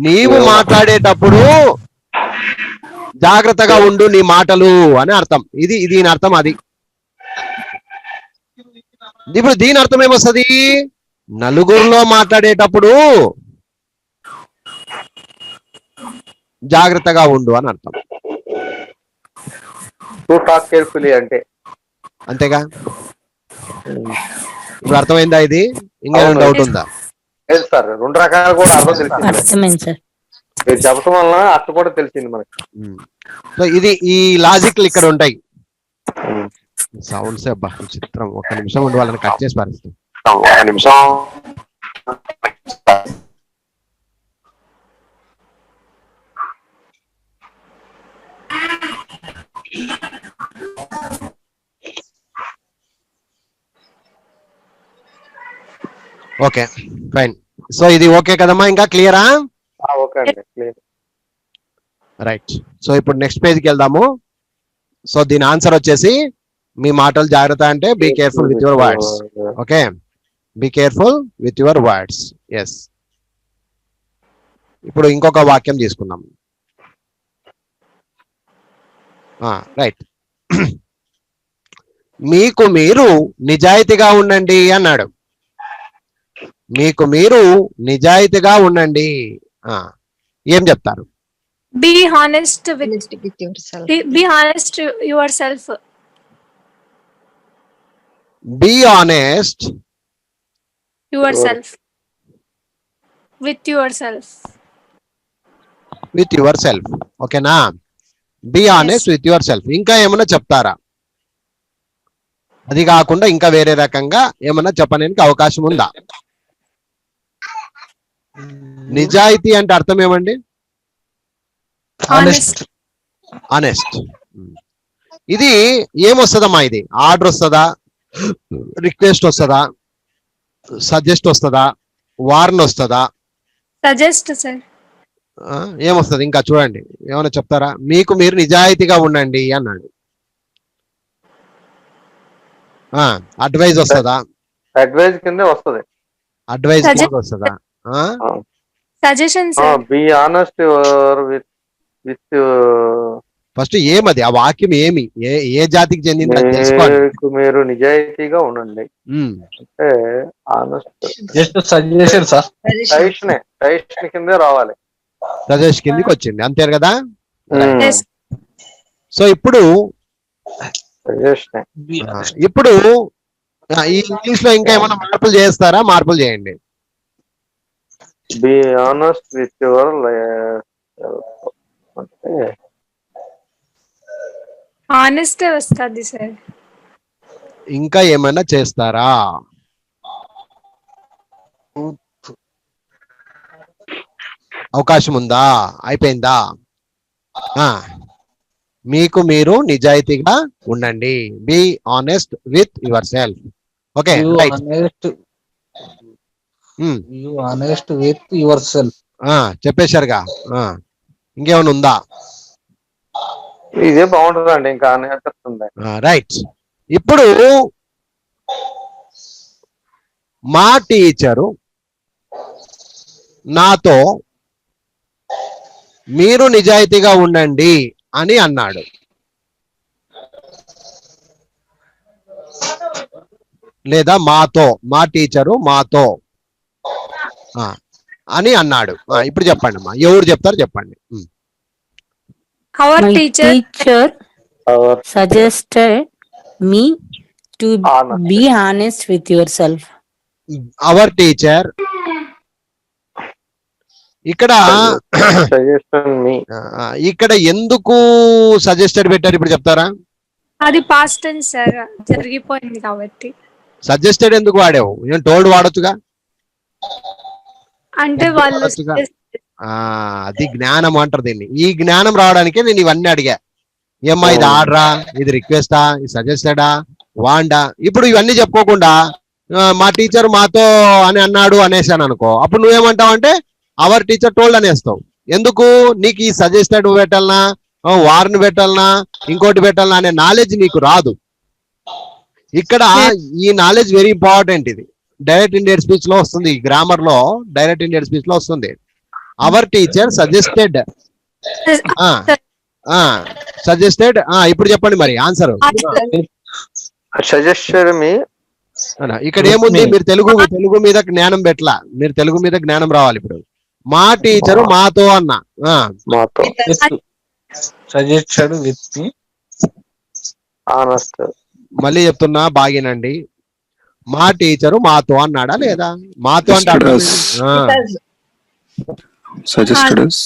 నీవు మాట్లాడేటప్పుడు జాగ్రత్తగా ఉండు నీ మాటలు అని అర్థం. ఇది దీని అర్థం అది. ఇప్పుడు దీని అర్థం ఏమొస్తుంది, నలుగురిలో మాట్లాడేటప్పుడు జాగ్రత్తగా ఉండు అని అర్థం. టు టాక్ కేర్ఫుల్లీ అంటే అంతేగా. ఇప్పుడు అర్థమైందా ఇది? ఇంకా డౌట్ ఉందా? లేదు సార్, రెండు రకాలు కూడా అర్థం తెలిసింది. అర్థమైంది సార్. మీరు చెప్పడం వల్ల అర్థం కూడా తెలిసింది మనకి. సో ఇది ఈ లాజిక్లు ఇక్కడ ఉంటాయి. సౌండ్స్ అబ్బా చిత్రం. ఒక్క నిమిషం ఉండి వాళ్ళని కట్ చేసి పారేస్తాం. Okay fine. సో ఇది ఓకే కదమ్మా, ఇంకా క్లియరా? ఓకే అండి, క్లియర్. రైట్. సో ఇప్పుడు నెక్స్ట్ పేజ్కి వెళ్దాము. సో దీని ఆన్సర్ వచ్చేసి మీ మాటలు జాగ్రత్త అంటే be careful with your words. Okay, be careful with your words. Yes. ఇప్పుడు ఇంకొక వాక్యం తీసుకుందాం. రైట్. మీకు మీరు నిజాయితీగా ఉండండి అన్నాడు. మీకు మీరు నిజాయితీగా ఉండండి. ఏం చెప్తారు? Be honest with yourself. Be honest yourself. Be honest Yourself. With yourself. With yourself. ఓకేనా? Be honest with yourself. ఇంకా ఏమన్నా చెప్తారా? అది కాకుండా ఇంకా వేరే రకంగా ఏమన్నా చెప్పడానికి అవకాశం ఉందా? నిజాయితీ అంటే అర్థం ఏమండి? Honest. ఆనెస్ట్. ఇది ఏమొస్తుందమ్మా? ఇది ఆర్డర్ వస్తుందా, రిక్వెస్ట్ వస్తుందా, సజెస్ట్ వస్తుందా, వార్న్ వస్తుందా? Suggest, sir. ఏమొస్తుంది? ఇంకా చూడండి, ఏమైనా చెప్తారా? మీకు మీరు నిజాయితీగా ఉండండి అన్నాడు. అడ్వైజ్ వస్తుందా? అడ్వైజ్ కింద వస్తుంది. అడ్వైజ్ కింద వస్తుందా? Suggestion, sir. B honest with first ఏమది ఆ వాక్యం ఏమి, ఏ జాతికి చెందింది అది తెలుసుకోవాలి. మీరు నిజాయితీగా ఉండండి అంటే honest just suggestion sir. Suggestion కిందే రావాలి. సజెస్ట్ కిందకి వచ్చింది, అంతే కదా? Yes. సో ఇప్పుడు సజెషన్ ఇప్పుడు ఈ ఇంగ్లీష్ లో ఇంకా ఏమైనా మార్పులు చేస్తారా? మార్పులు చేయండి. బి ఆనెస్ట్ విత్ యువర్ అంటే Honest వస్తుంది, sir. ఇంకా ఏమైనా చేస్తారా? అవకాశం ఉందా? అయిపోయిందా? మీకు మీరు నిజాయితీగా ఉండండి. Be honest with yourself. Okay You right. honest. You honest with yourself. చెప్పేశారుగా. ఇంకేమైనా ఉందా? ఇదే బాగుంటుందండి, ఇంకా అనిపిస్తుంది. రైట్. ఇప్పుడు మా టీచరు నాతో మీరు నిజాయితీగా ఉండండి అని అన్నాడు. లేదా మాతో, మా టీచరు మాతో అని అన్నాడు. ఇప్పుడు చెప్పండి అమ్మా, ఎవరు చెప్తారు చెప్పండి. Our My teacher teacher Our suggested me to Honest. be honest with yourself. Hour teacher. ఇక్కడ suggestion me. ఇక్కడ ఎందుకు సజెస్టెడ్ పెట్టారు ఇప్పుడు చెప్తారా? అది past tense sir, జరిగిపోయింది కాబట్టి. సజెస్టెడ్ ఎందుకు వాడావు? నేను టోల్డ్ వాడొచ్చుగా. అంటే వాళ్ళు వాడొచ్చుగా. అది జ్ఞానం అంటారు దీన్ని. ఈ జ్ఞానం రావడానికే నేను ఇవన్నీ అడిగా. ఏమ్మా ఇది ఆర్డరా, ఇది రిక్వెస్టా, ఇది సజెస్టెడా, వాండా. ఇప్పుడు ఇవన్నీ చెప్పుకోకుండా మా టీచర్ మాతో అని అన్నాడు అనేసాను అనుకో, అప్పుడు నువ్వేమంటావు అంటే అవర్ టీచర్ టోల్డ్ అనేస్తావు. ఎందుకు? నీకు ఈ సజెస్టెడ్ పెట్టాలనా, వార్న్ పెట్టాలనా, ఇంకోటి పెట్టాలనా అనే నాలెడ్జ్ నీకు రాదు. ఇక్కడ ఈ నాలెడ్జ్ వెరీ ఇంపార్టెంట్. ఇది డైరెక్ట్ ఇండియన్ స్పీచ్ లో వస్తుంది, గ్రామర్ లో డైరెక్ట్ ఇండియన్ స్పీచ్ లో వస్తుంది. Hour teacher suggested. సజెస్టెడ్. ఇప్పుడు చెప్పండి మరి ఆన్సర్. Suggested me. ఇక్కడ ఏముంది? మీరు తెలుగు మీద జ్ఞానం పెట్టలా, మీరు తెలుగు మీద జ్ఞానం రావాలి. ఇప్పుడు మా టీచరు మాతో అన్న. మాతో. Suggested with me. Honest. మళ్ళీ చెప్తున్నా బాగినండి. మా టీచరు మాతో అన్నాడా లేదా? మాతో అంటే అర్థం ఏంటి? Suggested us.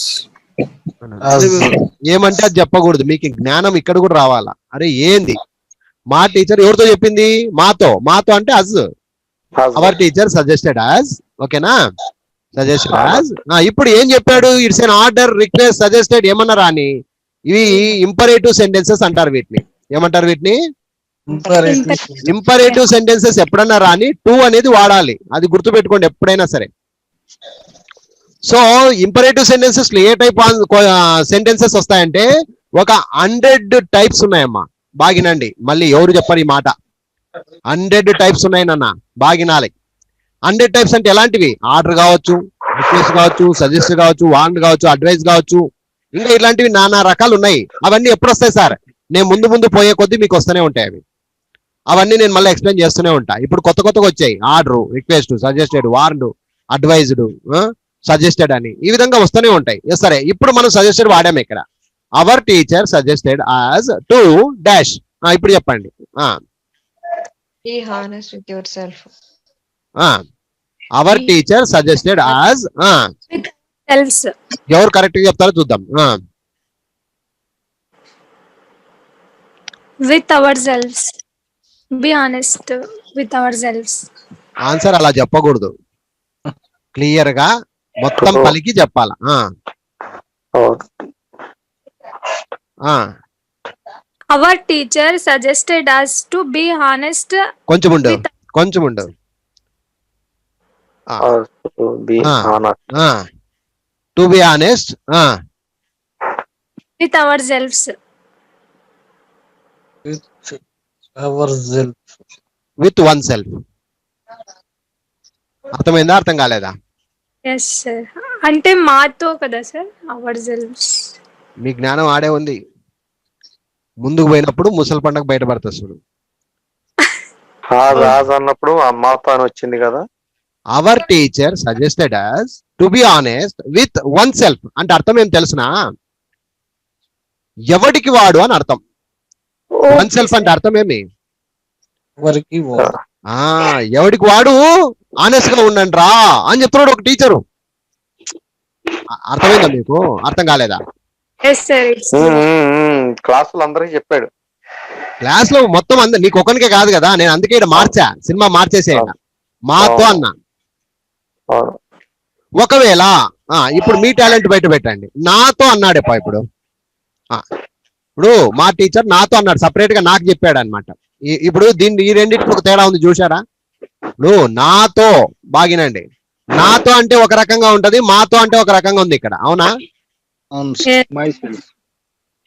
ఏమంటే అది చెప్పకూడదు. మీకు జ్ఞానం ఇక్కడ కూడా రావాలా. అరే ఏంది మా టీచర్ ఎవరితో చెప్పింది? మాతో. మాతో అంటే us. Our teacher suggested us. ఓకేనా? Suggested us. ఇప్పుడు ఏం చెప్పాడు? It's an order, request, suggested ఏమన్నారా అని. ఇవి ఇంపరేటివ్ సెంటెన్సెస్ అంటారు వీటిని. ఏమంటారు వీటిని? Imperative sentences. ఎప్పుడన్నా రాని టు అనేది వాడాలి. అది గుర్తుపెట్టుకోండి ఎప్పుడైనా సరే. సో ఇంపరేటివ్ సెంటెన్సెస్ లో ఏ టైప్ సెంటెన్సెస్ వస్తాయంటే ఒక 100 టైప్స్ ఉన్నాయమ్మా. బాగినండి. మళ్ళీ ఎవరు చెప్పారు ఈ మాట? 100 టైప్స్ ఉన్నాయి నాన్న, బాగినాలి. 100 టైప్స్ అంటే ఎలాంటివి? ఆర్డర్ కావచ్చు, రిక్వెస్ట్ కావచ్చు, సజెస్ట్ కావచ్చు, వార్న్ కావచ్చు, అడ్వైస్ కావచ్చు, ఇంకా ఇలాంటివి నానా రకాలు ఉన్నాయి. అవన్నీ ఎప్పుడు వస్తాయి సార్? నేను ముందు పోయే కొద్దీ మీకు వస్తూనే ఉంటాయి అవి. అవన్నీ నేను మళ్ళీ ఎక్స్ప్లెయిన్ చేస్తూనే ఉంటా. ఇప్పుడు కొత్తగా వచ్చాయి. Order, request, suggested, warned, advised, suggested అని ఈ విధంగా వస్తూనే ఉంటాయి. సరే, ఇప్పుడు మనం సజెస్టెడ్ వాడాము ఇక్కడ. Hour teacher suggested as to dash. ఇప్పుడు చెప్పండి. Be honest with yourself. Hour teacher suggested as. selves. ఎవరు కరెక్ట్ గా చెప్తారో చూద్దాం. With ourselves. Be honest with ourselves. Answer అలా చెప్పకూడదు. క్లియర్ గా మొత్తం పలికి చెప్పాలా. Our teacher suggested us to be honest. కొంచెం ఉండు. To be honest. To be honest. With ourselves. Ourselves. With one self. అర్థమైందా? అర్థం కాలేదా? Yes sir. అంటే మాతో కదా సార్ ourselves. మీ జ్ఞానం ఆడే ఉంది. ముందుకు పోయినప్పుడు ముసలి పండగ బయటపడుతుంది చూడు. రాజు అన్నప్పుడు మాతో అని వచ్చింది కదా. Hour teacher suggested as to be honest with one self అంటే అర్థం ఏం తెలుసునా? ఎవడికి వాడు అని అర్థం. వన్ సెల్ఫ్ అంటే అర్థం ఏమి? ఎవడికి వాడు ఆనెస్ట్ గా ఉండండి రా అని చెప్తున్నాడు ఒక టీచరు. అర్థమైందా మీకు? అర్థం కాలేదా? Yes sir. క్లాసులు అందరికి చెప్పాడు. క్లాస్ లో మొత్తం అందరు, నీకు ఒకరికే కాదు కదా. నేను అందుకే ఇక్కడ మార్చా, సినిమా మార్చేసే మాతో అన్నా. ఒకవేళ ఇప్పుడు మీ టాలెంట్ బయట పెట్టండి. నాతో అన్నాడు ఇప్పుడు మా టీచర్ నాతో అన్నాడు, సపరేట్ గా నాకు చెప్పాడు అనమాట. ఇప్పుడు దీన్ని ఈ రెండింటికి ఒక తేడా ఉంది చూసారా? ఇప్పుడు నాతో బాగినండి, నాతో అంటే ఒక రకంగా ఉంటది, మాతో అంటే ఒక రకంగా ఉంది ఇక్కడ, అవునా?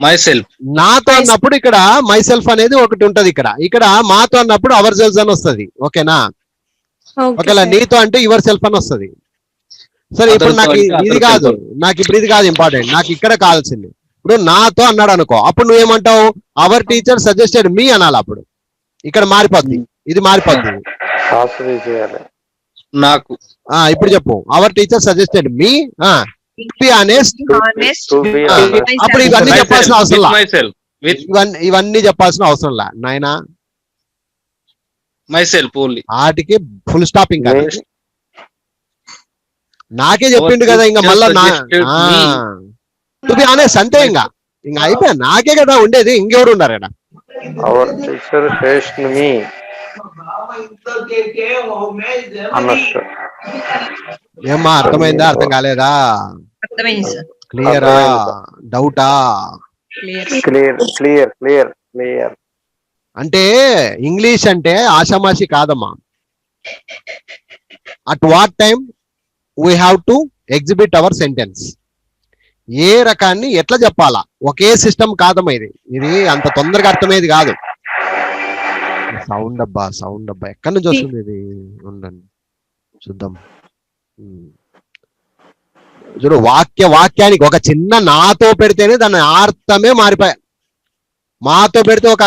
My self. నాతో అన్నప్పుడు ఇక్కడ మై సెల్ఫ్ అనేది ఒకటి ఉంటది, ఇక్కడ మాతో అన్నప్పుడు అవర్ సెల్ఫ్ అని వస్తుంది. ఓకేనా? ఒకవేళ నీతో అంటే యువర్ సెల్ఫ్ అని వస్తుంది. సరే ఇప్పుడు నాకు ఇది కాదు, ఇది కాదు ఇంపార్టెంట్, నాకు ఇక్కడ కావాల్సింది. ఇప్పుడు నాతో అన్నాడు అనుకో, అప్పుడు నువ్వేమంటావు? అవర్ టీచర్ సజెస్టెడ్ మీ అనాలి. అప్పుడు ఇక్కడ మారిపోద్ది, ఇది మారిపోద్ది. నాకు ఇప్పుడు చెప్పు, hour teacher suggested me be honest. అప్పుడు ఇవన్నీ చెప్పాల్సిన అవసరం ఇవన్నీ చెప్పాల్సిన అవసరం లా నాయనా. My self only. వాటికి ఫుల్ స్టాప్. ఇంకా నాకే చెప్పిండు కదా, ఇంకా మళ్ళా టు బి ఆనెస్ట్ అంతే. ఇంకా అయిపోయా, నాకే కదా ఉండేది, ఇంకెవరు ఉన్నారు ఇక్కడ? అవర్ టీచర్ సజెస్టెడ్ మీ అన్నట్టు. ఏమ్మా అర్థమైందా? అర్థం కాలేదా? క్లియరా? డౌటా? క్లియర్. అంటే ఇంగ్లీష్ అంటే ఆషామాషి కాదమ్మా. At what time we have to exhibit our sentence. ఏ రకాన్ని ఎట్లా చెప్పాలా, ఒకే సిస్టమ్ కాదమ్మా. ఇది అంత తొందరగా అర్థమయ్యేది కాదు. సౌండ్ అబ్బా ఎక్కడి నుంచి వస్తుంది ఇది? ఉండండి చూద్దాం. చూడు, వాక్యానికి ఒక చిన్న నాతో పెడితేనే దాని అర్థమే మారిపోయాయి. మాతో పెడితే ఒక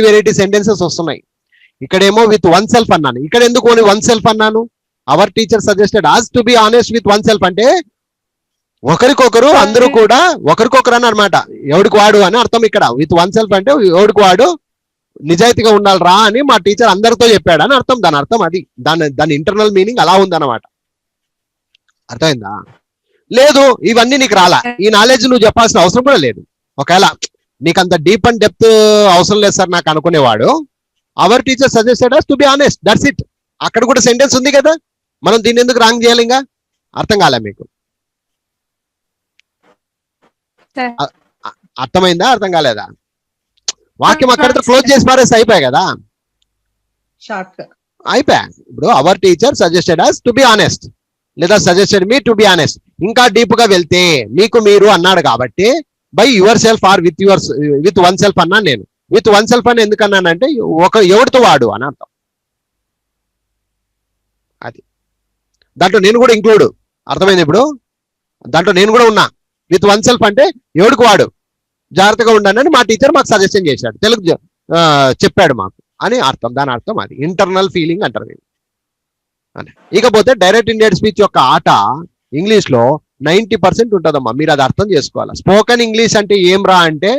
వెరైటీ సెంటెన్సెస్ వస్తున్నాయి. ఇక్కడేమో విత్ వన్ సెల్ఫ్ అన్నాను, ఇక్కడ ఎందుకు ఓన్లీ వన్ సెల్ఫ్ అన్నాను? Our teacher suggested us to be honest with one self అంటే ఒకరికొకరు, అందరూ కూడా ఒకరికొకరు అని అనమాట. ఎవడికి వాడు అని అర్థం. ఇక్కడ విత్ వన్ సెల్ఫ్ అంటే ఎవడికి వాడు నిజాయితీగా ఉండాలి రా అని మా టీచర్ అందరితో చెప్పాడు అని అర్థం. దాని అర్థం అది, దాని ఇంటర్నల్ మీనింగ్ అలా ఉందన్నమాట. అర్థమైందా? లేదు, ఇవన్నీ నీకు రాలా, ఈ నాలెడ్జ్ నువ్వు చెప్పాల్సిన అవసరం కూడా లేదు. ఒకవేళ నీకు అంత డీప్ అండ్ డెప్త్ అవసరం లేదు సార్ నాకు అనుకునేవాడు, our teacher suggested us to be honest, that's it. అక్కడ కూడా సెంటెన్స్ ఉంది కదా, మనం దీన్ని ఎందుకు రాంగ్ చేయాలి? ఇంకా అర్థం కాలే మీకు? అర్థమైందా? అర్థం కాలేదా? వాక్యం అక్కడితో క్లోజ్ చేసి పారేస్తే అయిపోయాయి కదా, అయిపోయా. ఇప్పుడు our teacher suggested us to be honest లేదా suggested me to be honest. ఇంకా డీప్ గా వెళ్తే మీకు మీరు అన్నాడు కాబట్టి by yourself or with one self అన్నాను నేను. విత్ వన్ సెల్ఫ్ అని ఎందుకు అన్నానంటే ఎవరితో వాడు అని అర్థం. అది దాంట్లో నేను కూడా ఇంక్లూడ్. అర్థమైంది? ఇప్పుడు దాంట్లో నేను కూడా ఉన్నా. విత్ వన్ సెల్ఫ్ అంటే ఎవడికి వాడు, జాగ్రత్తగా ఉండండి మా టీచర్ మాకు సజెషన్ చేశాడు, తెలుగు చెప్పాడు మాకు అని అర్థం. దాని అర్థం అది ఇంటర్నల్ ఫీలింగ్ అంటారు అని. ఇకపోతే డైరెక్ట్ ఇండైరెక్ట్ స్పీచ్ యొక్క ఆట ఇంగ్లీష్ లో 90% ఉంటుందమ్మా. మీరు అది అర్థం చేసుకోవాలి. స్పోకెన్ ఇంగ్లీష్ అంటే ఏం రా అంటే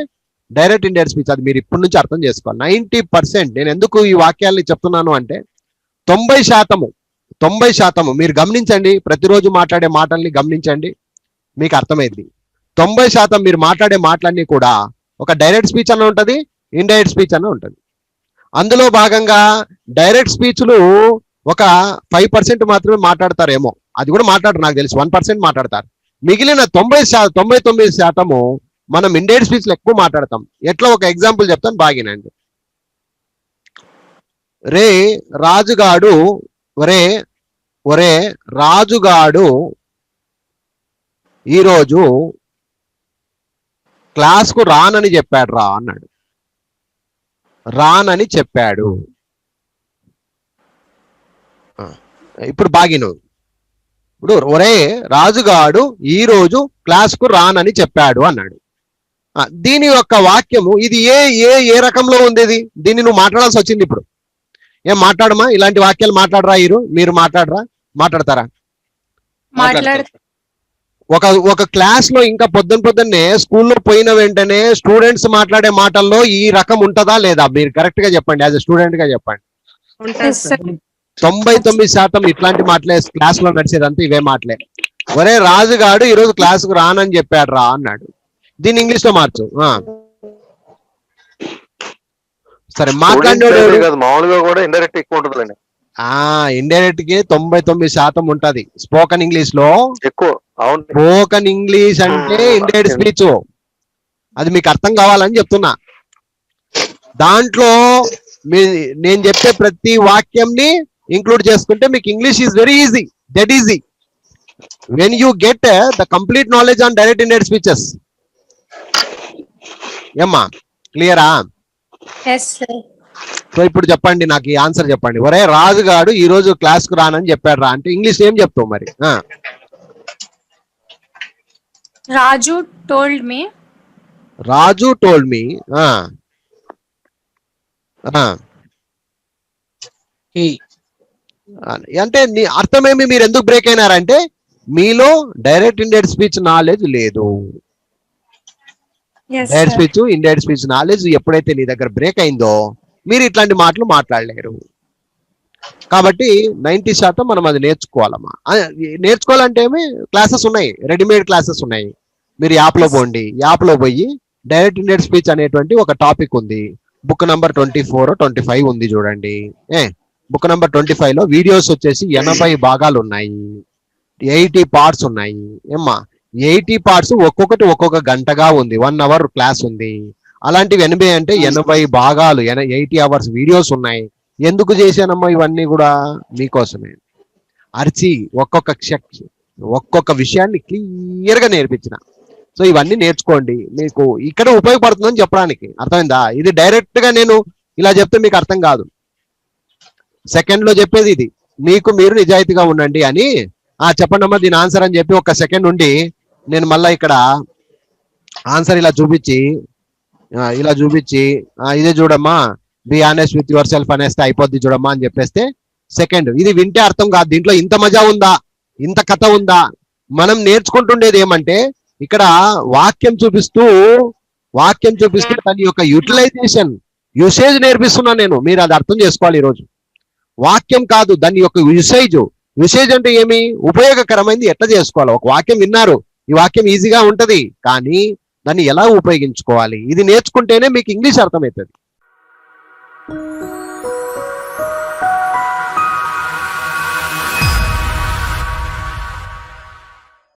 డైరెక్ట్ ఇండైరెక్ట్ స్పీచ్. అది మీరు ఇప్పటి నుంచి అర్థం చేసుకోవాలి. 90%. నేను ఎందుకు ఈ వాక్యాలని చెప్తున్నాను అంటే 90% మీరు గమనించండి, ప్రతిరోజు మాట్లాడే మాటల్ని గమనించండి, మీకు అర్థమైంది. 90% మీరు మాట్లాడే మాటలన్నీ కూడా ఒక డైరెక్ట్ స్పీచ్ అన్న ఉంటుంది, ఇండైరెక్ట్ స్పీచ్ అన్న ఉంటుంది. అందులో భాగంగా డైరెక్ట్ స్పీచ్లు ఒక 5% మాత్రమే మాట్లాడతారేమో, అది కూడా మాట్లాడరు నాకు తెలిసి, 1% మాట్లాడతారు. మిగిలిన 99% మనం ఇండైరెక్ట్ స్పీచ్ లో ఎక్కువ మాట్లాడతాం. ఎట్లా ఒక ఎగ్జాంపుల్ చెప్తాను బాగినండి. రే రాజుగాడు, ఒరే రాజుగాడు ఈరోజు క్లాస్కు రానని చెప్పాడు రా అన్నాడు. రానని చెప్పాడు. ఇప్పుడు బాగిను. ఇప్పుడు ఒరే రాజుగాడు ఈ రోజు క్లాస్కు రానని చెప్పాడు అన్నాడు. దీని యొక్క వాక్యము ఇది ఏ రకంలో ఉంది? దీన్ని నువ్వు మాట్లాడాల్సి వచ్చింది. ఇప్పుడు ఏం మాట్లాడమా? ఇలాంటి వాక్యాలు మాట్లాడరా? మీరు మాట్లాడతారా? ఒక క్లాస్ లో ఇంకా పొద్దున్నే స్కూల్లో పోయిన వెంటనే స్టూడెంట్స్ మాట్లాడే మాటల్లో ఈ రకం ఉంటుందా లేదా? మీరు కరెక్ట్ గా చెప్పండి, యాజ్ ఎ స్టూడెంట్ గా చెప్పండి. 99% ఇట్లాంటి మాటలే క్లాస్ లో నడిచేదంతా, ఇవే మాటలే. ఒరే రాజుగాడు ఈరోజు క్లాస్ కు రానని చెప్పాడు రా అన్నాడు. దీన్ని ఇంగ్లీష్ లో మార్చు. సరే, మాట్లాడినాడు మామూలుగా కూడా ఇండైరెక్ట్ ఎక్కువ ఉంటుందండి. ఇండైరెక్ట్ కి 99% ఉంటది స్పోకెన్ ఇంగ్లీష్ లో ఎక్కువ. స్పోకెన్ ఇంగ్లీష్ అంటే ఇండైరెక్ట్ స్పీచ్, అది మీకు అర్థం కావాలని చెప్తున్నా. దాంట్లో నేను చెప్పే ప్రతి వాక్యంని ఇంక్లూడ్ చేసుకుంటే మీకు English is very easy, that easy when you get the complete knowledge on direct indirect speeches. ఏమ్మా క్లియరా? Yes, sir. సో ఇప్పుడు చెప్పండి, నాకు ఈ ఆన్సర్ చెప్పండి. ఒరే రాజుగాడు ఈ రోజు క్లాస్ కు రానని చెప్పాడు రా అంటే ఇంగ్లీష్ ఏం చెప్తావు మరి? Raju told me. Raju told me. He. అంటే అర్థమేమి, మీరు ఎందుకు బ్రేక్ అయినారంటే మీలో డైరెక్ట్ ఇండైరెక్ట్ స్పీచ్ నాలెడ్జ్ లేదు. Yes, direct sir. Speech indirect speech knowledge ఎప్పుడైతే నీ దగ్గర బ్రేక్ అయిందో మీరు ఇట్లాంటి మాటలు మాట్లాడలేరు. కాబట్టి 90% మనం అది నేర్చుకోవాలమ్మా. నేర్చుకోవాలంటే ఏమి క్లాసెస్ ఉన్నాయి, రెడీమేడ్ క్లాసెస్ ఉన్నాయి. మీరు యాప్ లో పోండి, యాప్ లో పోయి డైరెక్ట్ ఇండైరెక్ట్ స్పీచ్ అనేటువంటి ఒక టాపిక్ ఉంది. బుక్ నంబర్ 24, 25 ఉంది చూడండి. బుక్ నంబర్ 25 లో వీడియోస్ వచ్చేసి 80 భాగాలు ఉన్నాయి, 80 పార్ట్స్ ఉన్నాయి. ఏమ్మా 80 పార్ట్స్ ఒక్కొక్కటి ఒక్కొక్క గంటగా ఉంది, 1 hour క్లాస్ ఉంది. అలాంటివి 80 అంటే 80 భాగాలు, 80 hours వీడియోస్ ఉన్నాయి. ఎందుకు చేశానమ్మా ఇవన్నీ కూడా? మీకోసమే. అరిచి ఒక్కొక్క విషయాన్ని క్లియర్ గా నేర్పించిన. సో ఇవన్నీ నేర్చుకోండి, మీకు ఇక్కడ ఉపయోగపడుతుందని చెప్పడానికి. అర్థమైందా? ఇది డైరెక్ట్ గా నేను ఇలా చెప్తే మీకు అర్థం కాదు. సెకండ్ లో చెప్పేది ఇది, మీకు మీరు నిజాయితీగా ఉండండి అని. చెప్పండి అమ్మా దీని ఆన్సర్ అని చెప్పి ఒక సెకండ్ ఉండి నేను మళ్ళీ ఇక్కడ ఆన్సర్ ఇలా చూపించి ఇదే చూడమ్మా, be honest with yourself అనేస్తే అయిపోద్ది చూడమ్మా అని చెప్పేస్తే సెకండ్. ఇది వింటే అర్థం కాదు, దీంట్లో ఇంత మజా ఉందా, ఇంత కథ ఉందా. మనం నేర్చుకుంటుండేది ఏమంటే ఇక్కడ వాక్యం చూపిస్తూ దాని యొక్క యూటిలైజేషన్, యూసేజ్ నేర్పిస్తున్నా నేను. మీరు అది అర్థం చేసుకోవాలి ఈరోజు. వాక్యం కాదు, దాని యొక్క యూసేజ్ అంటే ఏమి, ఉపయోగకరమైనది ఎట్లా చేసుకోవాలి. ఒక వాక్యం విన్నారు, ఈ వాక్యం ఈజీగా ఉంటది, కానీ దాన్ని ఎలా ఉపయోగించుకోవాలి ఇది నేర్చుకుంటేనే మీకు ఇంగ్లీష్ అర్థమవుతుంది.